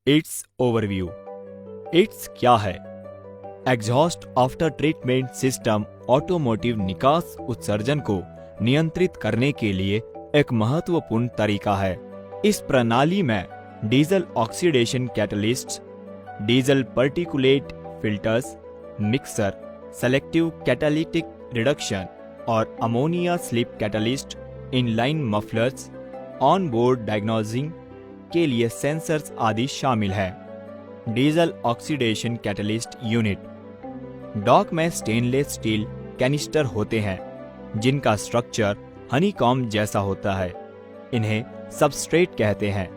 It's overview. It's क्या है? Exhaust after treatment system automotive निकास उत्सर्जन को नियंत्रित करने के लिए एक महत्वपूर्ण तरीका है। इस प्रणाली में diesel oxidation catalysts, diesel particulate filters, mixer, selective catalytic reduction और ammonia slip catalyst, inline mufflers, on board diagnosing के लिए सेंसर्स आदि शामिल हैं। Diesel oxidation catalyst unit. Doc में स्टेनलेस स्टील कैनिस्टर होते हैं जिनका स्ट्रक्चर हनीकॉम्ब जैसा होता है। इन्हें सबस्ट्रेट कहते हैं।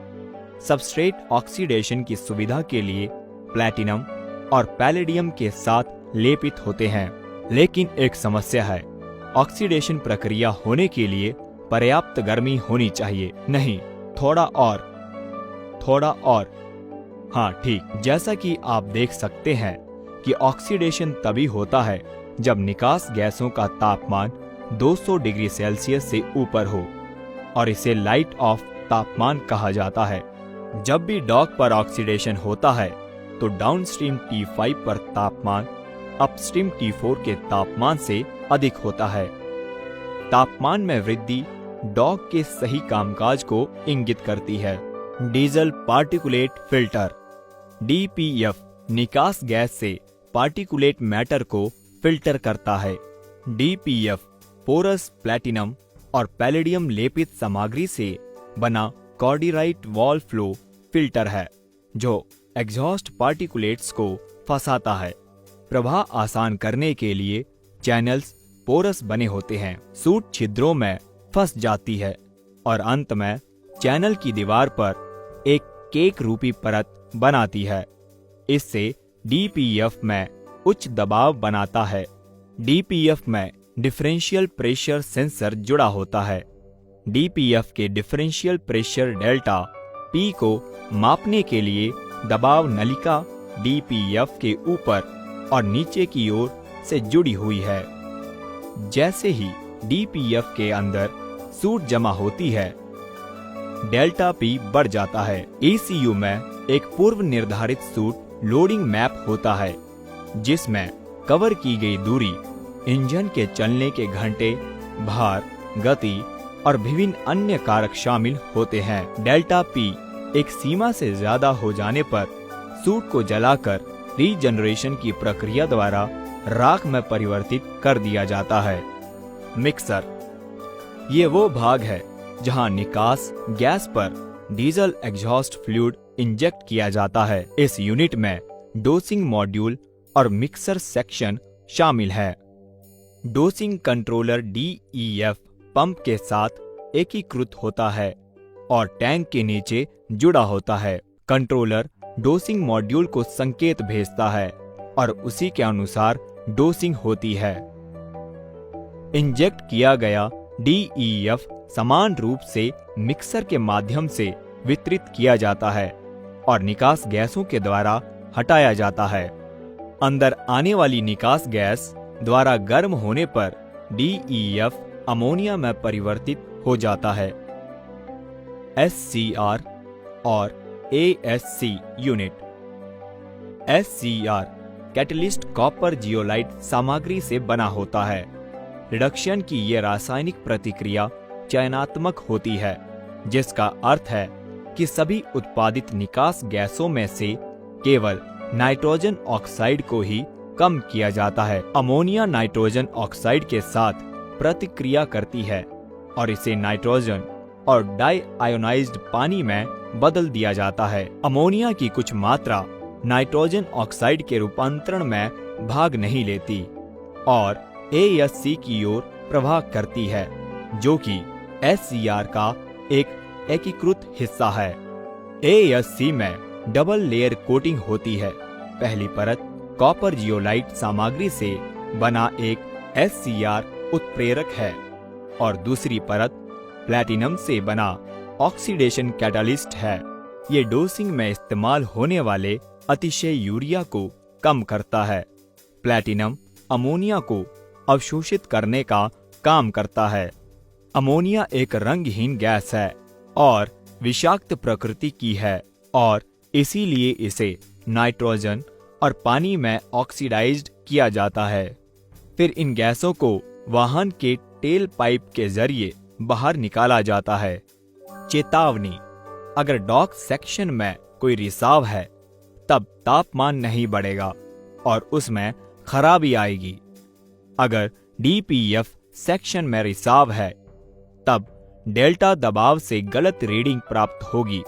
सबस्ट्रेट ऑक्सीडेशन की सुविधा के लिए प्लैटिनम और पैलेडियम के साथ लेपित होते हैं। लेकिन एक समस्या है, ऑक्सीडेशन प्रक्रिया होने के लिए पर्याप्त गर्मी होनी चाहिए। नहीं, थोड़ा और। हाँ ठीक, जैसा कि आप देख सकते हैं कि ऑक्सीडेशन तभी होता है जब निकास गैसों का तापमान 200 डिग्री सेल्सियस से ऊपर हो और इसे लाइट ऑफ तापमान कहा जाता है। जब भी डॉक पर ऑक्सीडेशन होता है तो डाउनस्ट्रीम T5 पर तापमान अपस्ट्रीम T4 के तापमान से अधिक होता है। तापमान में वृद्धि डॉक के सही कामकाज को इंगित करती है। डीजल पार्टिकुलेट फिल्टर DPF निकास गैस से पार्टिकुलेट मैटर को फिल्टर करता है। DPF पोरस प्लैटिनम और पैलेडियम लेपित सामग्री से बना कॉर्डिराइट वॉल फ्लो फिल्टर है जो एग्जॉस्ट पार्टिकुलेट्स को फंसाता है। प्रवाह आसान करने के लिए चैनल्स पोरस बने होते हैं। सूट छिद्रों में फंस जाती है और अंत में चैनल की दीवार पर एक केक रूपी परत बनाती है। इससे DPF में उच्च दबाव बनाता है। DPF में डिफरेंशियल प्रेशर सेंसर जुड़ा होता है। DPF के डिफरेंशियल प्रेशर डेल्टा P को मापने के लिए दबाव नलिका DPF के ऊपर और नीचे की ओर से जुड़ी हुई है। जैसे ही DPF के अंदर सूट जमा होती है, डेल्टा P बढ़ जाता है। ECU में एक पूर्व निर्धारित सूट लोडिंग मैप होता है जिसमें कवर की गई दूरी, इंजन के चलने के घंटे, भार, गति और विभिन्न अन्य कारक शामिल होते हैं। डेल्टा P एक सीमा से ज्यादा हो जाने पर सूट को जलाकर रीजनरेशन की प्रक्रिया द्वारा राख में परिवर्तित कर दिया जाता है। मिक्सर ये वो भाग है जहां निकास गैस पर डीजल एग्जॉस्ट फ्लूइड इंजेक्ट किया जाता है। इस यूनिट में डोसिंग मॉड्यूल और मिक्सर सेक्शन शामिल है। डोसिंग कंट्रोलर DEF पंप के साथ एकीकृत होता है और टैंक के नीचे जुड़ा होता है। कंट्रोलर डोसिंग मॉड्यूल को संकेत भेजता है और उसी के अनुसार डोसिंग होती है। इंजेक्ट किया गया DEF समान रूप से मिक्सर के माध्यम से वितरित किया जाता है और निकास गैसों के द्वारा हटाया जाता है। अंदर आने वाली निकास गैस द्वारा गर्म होने पर DEF अमोनिया में परिवर्तित हो जाता है। SCR और ASC unit. SCR catalyst copper zeolite सामग्री से बना होता है। रिडक्शन की यह रासायनिक प्रतिक्रिया चयनात्मक होती है, जिसका अर्थ है कि सभी उत्पादित निकास गैसों में से केवल नाइट्रोजन ऑक्साइड को ही कम किया जाता है। अमोनिया नाइट्रोजन ऑक्साइड के साथ प्रतिक्रिया करती है और इसे नाइट्रोजन और डाई आयोनाइज्ड पानी में बदल दिया जाता है। अमोनिया की कुछ मात्रा नाइट्रोजन ऑक्साइड के रूपांतरण में भाग नहीं लेती और ASC की ओर प्रवाह करती है, जो कि SCR का एक एकीकृत हिस्सा है। ASC में डबल लेयर कोटिंग होती है। पहली परत कॉपर जियोलाइट सामग्री से बना एक SCR उत्प्रेरक है और दूसरी परत प्लैटिनम से बना ऑक्सीडेशन कैटालिस्ट है। ये डोसिंग में इस्तेमाल होने वाले अतिशय यूरिया को कम करता है। प्लैटिनम अमोनिया को अवशोषित करने का काम करता है। अमोनिया एक रंगहीन गैस है और विषाक्त प्रकृति की है और इसीलिए इसे नाइट्रोजन और पानी में ऑक्सीडाइज्ड किया जाता है। फिर इन गैसों को वाहन के टेल पाइप के जरिए बाहर निकाला जाता है। चेतावनी, अगर डॉक सेक्शन में कोई रिसाव है तब तापमान नहीं बढ़ेगा और उसमें खराबी आएगी। अगर डीपीएफ सेक्शन में रिसाव है तब डेल्टा दबाव से गलत रीडिंग प्राप्त होगी,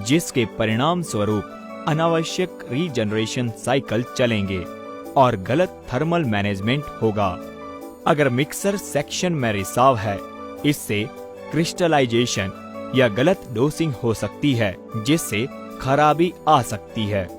जिसके परिणाम स्वरूप अनावश्यक रीजनरेशन साइकिल चलेंगे और गलत थर्मल मैनेजमेंट होगा। अगर मिक्सर सेक्शन में रिसाव है, इससे क्रिस्टलाइजेशन या गलत डोसिंग हो सकती है, जिससे खराबी आ सकती है।